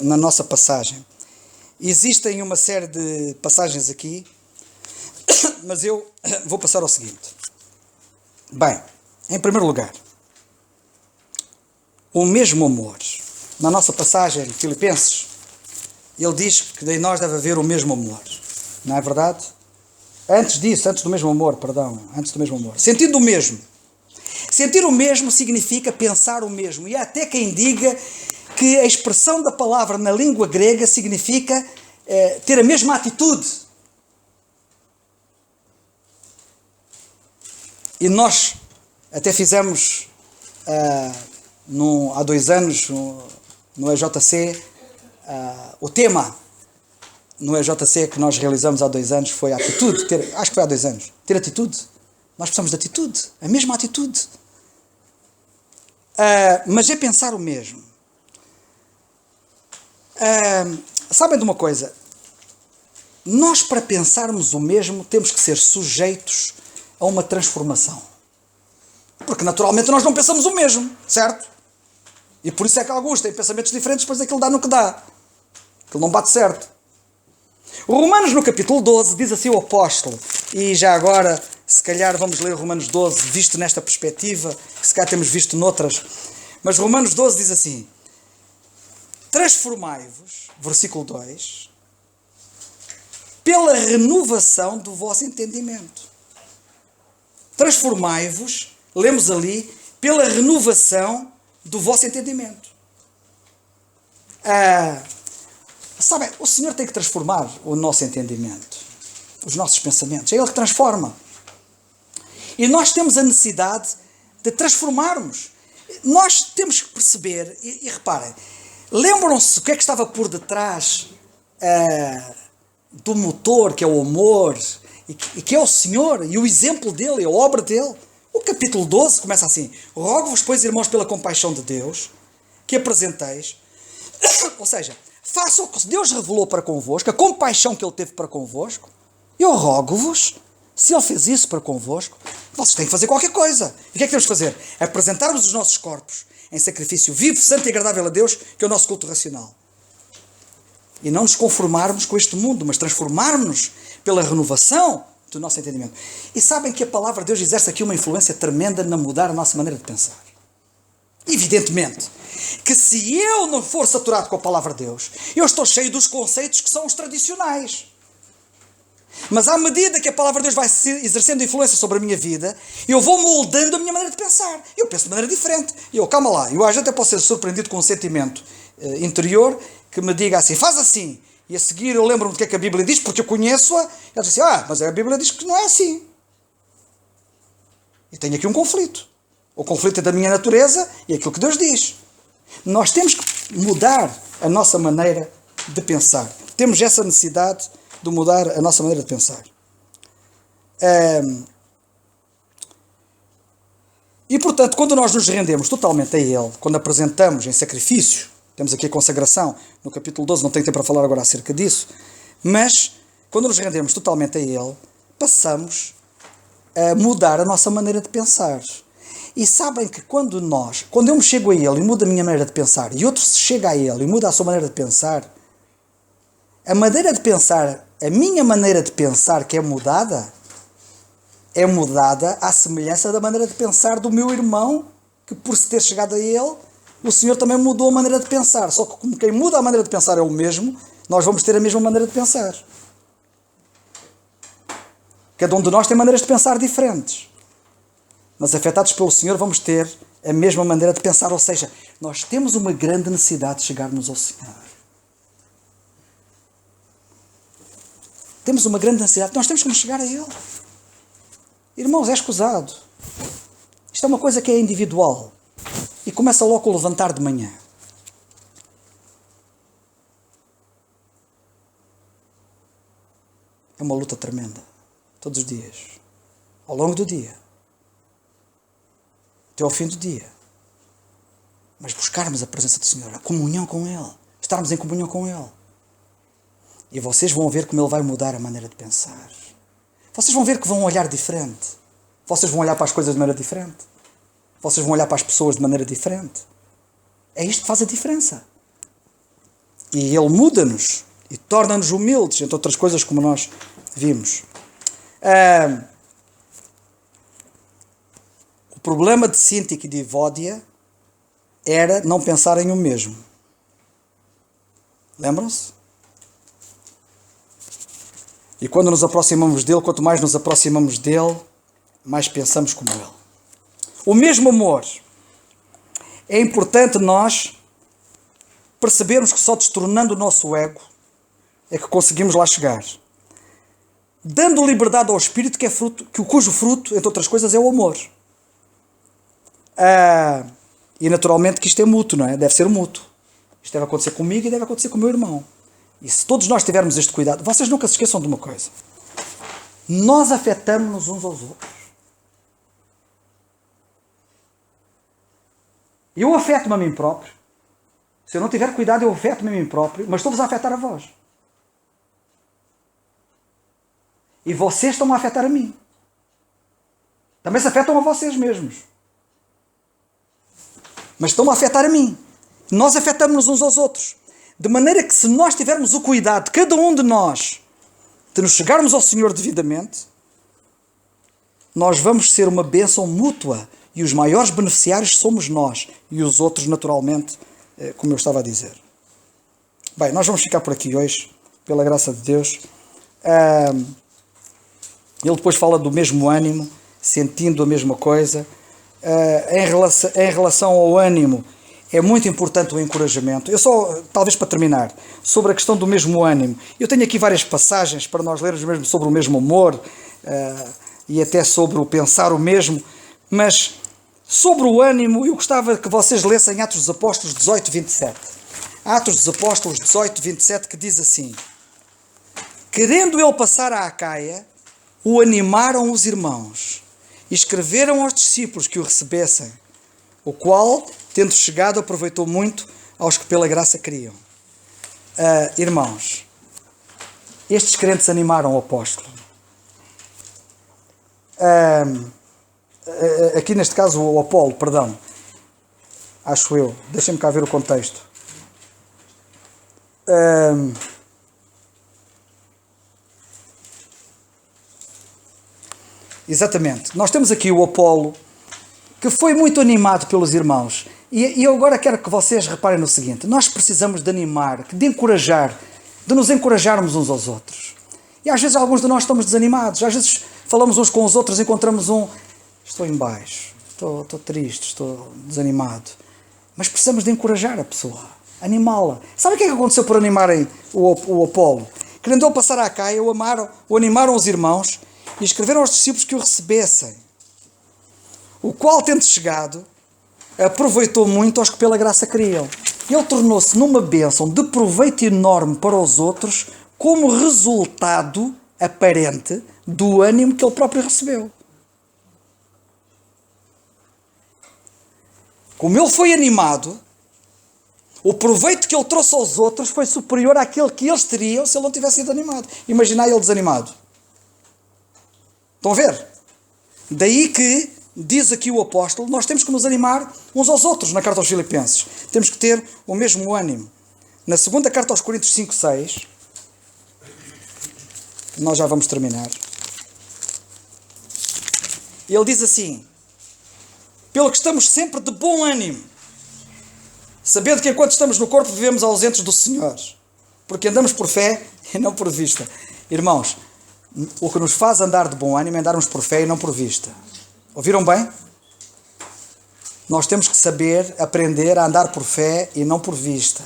na nossa passagem. Existem uma série de passagens aqui, mas eu vou passar ao seguinte. Bem, em primeiro lugar, o mesmo amor. Na nossa passagem em Filipenses, ele diz que em nós deve haver o mesmo amor. Não é verdade? Antes do mesmo amor. Sentindo o mesmo. Sentir o mesmo significa pensar o mesmo. E há até quem diga que a expressão da palavra na língua grega significa ter a mesma atitude. E nós até fizemos há 2 anos no EJC, o tema no EJC que nós realizamos há 2 anos foi a atitude. Acho que foi há 2 anos. Ter atitude. Nós precisamos de atitude. A mesma atitude. Mas é pensar o mesmo. Sabem de uma coisa? Nós, para pensarmos o mesmo, temos que ser sujeitos a uma transformação. Porque, naturalmente, nós não pensamos o mesmo, certo? E por isso é que alguns têm pensamentos diferentes, depois aquilo dá no que dá. Aquilo não bate certo. O Romanos, no capítulo 12, diz assim o apóstolo, e já agora, se calhar vamos ler Romanos 12, visto nesta perspectiva, que se calhar temos visto noutras, mas Romanos 12 diz assim: transformai-vos, versículo 2, pela renovação do vosso entendimento. Transformai-vos, lemos ali, pela renovação do vosso entendimento. Sabem, o Senhor tem que transformar o nosso entendimento, os nossos pensamentos. É Ele que transforma. E nós temos a necessidade de transformarmos. Nós temos que perceber, e reparem, lembram-se o que é que estava por detrás do motor, que é o amor, e que é o Senhor, e o exemplo dele, a obra dele. O capítulo 12 começa assim: rogo-vos, pois, irmãos, pela compaixão de Deus, que apresenteis, ou seja, façam o que Deus revelou para convosco, a compaixão que Ele teve para convosco. Eu rogo-vos, se Ele fez isso para convosco, vocês têm que fazer qualquer coisa. E o que é que temos que fazer? Apresentar-vos os nossos corpos em sacrifício vivo, santo e agradável a Deus, que é o nosso culto racional. E não nos conformarmos com este mundo, mas transformarmos-nos pela renovação do nosso entendimento. E sabem que a palavra de Deus exerce aqui uma influência tremenda na mudar a nossa maneira de pensar. Evidentemente que se eu não for saturado com a palavra de Deus, eu estou cheio dos conceitos que são os tradicionais. Mas à medida que a palavra de Deus vai exercendo influência sobre a minha vida, eu vou moldando a minha maneira de pensar. Eu penso de maneira diferente. Calma lá, eu às vezes até posso ser surpreendido com um sentimento interior que me diga assim, faz assim. E a seguir eu lembro-me do que é que a Bíblia diz, porque eu conheço-a. Eu digo assim, mas a Bíblia diz que não é assim. E tenho aqui um conflito. O conflito é da minha natureza e aquilo que Deus diz. Nós temos que mudar a nossa maneira de pensar. Temos essa necessidade de mudar a nossa maneira de pensar. E, portanto, quando nós nos rendemos totalmente a Ele, quando apresentamos em sacrifício, temos aqui a consagração, no capítulo 12, não tenho tempo para falar agora acerca disso, mas quando nos rendemos totalmente a Ele, passamos a mudar a nossa maneira de pensar. E sabem que quando eu me chego a Ele e mudo a minha maneira de pensar, e outro se chega a Ele e muda a sua maneira de pensar, a maneira de pensar, a minha maneira de pensar que é mudada à semelhança da maneira de pensar do meu irmão, que por se ter chegado a Ele, o Senhor também mudou a maneira de pensar. Só que como quem muda a maneira de pensar é o mesmo, nós vamos ter a mesma maneira de pensar. Cada um de nós tem maneiras de pensar diferentes. Mas afetados pelo Senhor vamos ter a mesma maneira de pensar. Ou seja, nós temos uma grande necessidade de chegarmos ao Senhor. Temos uma grande necessidade. Nós temos que nos chegar a Ele. Irmãos, é escusado. Isto é uma coisa que é individual. E começa logo a levantar de manhã. É uma luta tremenda. Todos os dias. Ao longo do dia. Até ao fim do dia. Mas buscarmos a presença do Senhor. A comunhão com Ele. Estarmos em comunhão com Ele. E vocês vão ver como Ele vai mudar a maneira de pensar. Vocês vão ver que vão olhar diferente. Vocês vão olhar para as coisas de maneira diferente. Vocês vão olhar para as pessoas de maneira diferente. É isto que faz a diferença. E Ele muda-nos e torna-nos humildes, entre outras coisas como nós vimos. O problema de Síntique e de Evódia era não pensarem o mesmo. Lembram-se? E quando nos aproximamos dele, quanto mais nos aproximamos dele, mais pensamos como ele. O mesmo amor. É importante nós percebermos que só destornando o nosso ego é que conseguimos lá chegar. Dando liberdade ao Espírito, cujo fruto, entre outras coisas, é o amor. E naturalmente que isto é mútuo, não é? Deve ser mútuo. Isto deve acontecer comigo e deve acontecer com o meu irmão. E se todos nós tivermos este cuidado, vocês nunca se esqueçam de uma coisa. Nós afetamos-nos uns aos outros. Eu afeto-me a mim próprio. Se eu não tiver cuidado, eu afeto-me a mim próprio, mas estou-vos a afetar a vós. E vocês estão a afetar a mim. Também se afetam a vocês mesmos. Mas estão a afetar a mim. Nós afetamos-nos uns aos outros. De maneira que se nós tivermos o cuidado, cada um de nós, de nos chegarmos ao Senhor devidamente, nós vamos ser uma bênção mútua. E os maiores beneficiários somos nós. E os outros, naturalmente, como eu estava a dizer. Bem, nós vamos ficar por aqui hoje, pela graça de Deus. Ele depois fala do mesmo ânimo, sentindo a mesma coisa. Em relação ao ânimo, é muito importante o encorajamento. Eu só, talvez para terminar, sobre a questão do mesmo ânimo. Eu tenho aqui várias passagens para nós lermos mesmo sobre o mesmo amor e até sobre o pensar o mesmo. Mas sobre o ânimo, eu gostava que vocês lessem Atos dos Apóstolos 18, 27. Atos dos Apóstolos 18, 27, que diz assim: querendo ele passar a Acaia, o animaram os irmãos e escreveram aos discípulos que o recebessem, o qual, tendo chegado, aproveitou muito aos que pela graça criam. Irmãos, estes crentes animaram o apóstolo. Aqui neste caso o Apolo, perdão, acho eu, deixem-me cá ver o contexto. Exatamente, nós temos aqui o Apolo, que foi muito animado pelos irmãos, e eu agora quero que vocês reparem no seguinte: nós precisamos de animar, de encorajar, de nos encorajarmos uns aos outros. E às vezes alguns de nós estamos desanimados. Às vezes falamos uns com os outros, encontramos estou em baixo, estou triste, estou desanimado. Mas precisamos de encorajar a pessoa, animá-la. Sabe o que é que aconteceu por animarem o Apolo? Querendo ele passar à caia, o animaram os irmãos e escreveram aos discípulos que o recebessem. O qual, tendo chegado, aproveitou muito aos que pela graça queriam. Ele tornou-se numa bênção de proveito enorme para os outros, como resultado aparente do ânimo que ele próprio recebeu. Como ele foi animado, o proveito que ele trouxe aos outros foi superior àquele que eles teriam se ele não tivesse sido animado. Imaginai ele desanimado. Estão a ver? Daí que, diz aqui o apóstolo, nós temos que nos animar uns aos outros na carta aos Filipenses. Temos que ter o mesmo ânimo. Na segunda carta aos Coríntios 5:6, nós já vamos terminar. Ele diz assim: pelo que estamos sempre de bom ânimo, sabendo que enquanto estamos no corpo vivemos ausentes do Senhor, porque andamos por fé e não por vista. Irmãos, o que nos faz andar de bom ânimo é andarmos por fé e não por vista. Ouviram bem? Nós temos que saber aprender a andar por fé e não por vista.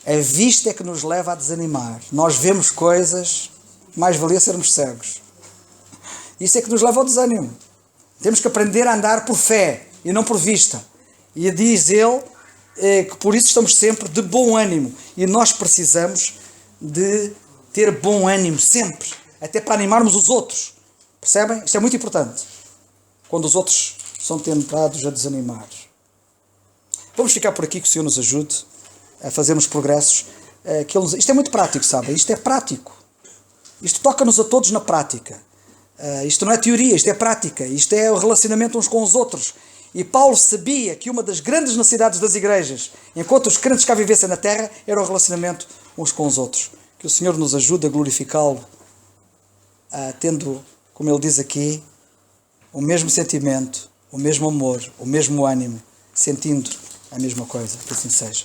A vista é que nos leva a desanimar. Nós vemos coisas, mais valia sermos cegos. Isso é que nos leva ao desânimo. Temos que aprender a andar por fé e não por vista. E diz ele que por isso estamos sempre de bom ânimo. E nós precisamos de ter bom ânimo sempre. Até para animarmos os outros. Percebem? Isto é muito importante. Quando os outros são tentados a desanimar. Vamos ficar por aqui, que o Senhor nos ajude a fazermos progressos. Isto é muito prático, sabem? Isto é prático. Isto toca-nos a todos na prática. Isto não é teoria, isto é prática. Isto é o relacionamento uns com os outros. E Paulo sabia que uma das grandes necessidades das igrejas, enquanto os crentes cá vivessem na terra, era o relacionamento uns com os outros. Que o Senhor nos ajude a glorificá-lo, tendo, como ele diz aqui, o mesmo sentimento, o mesmo amor, o mesmo ânimo, sentindo a mesma coisa. Que assim seja.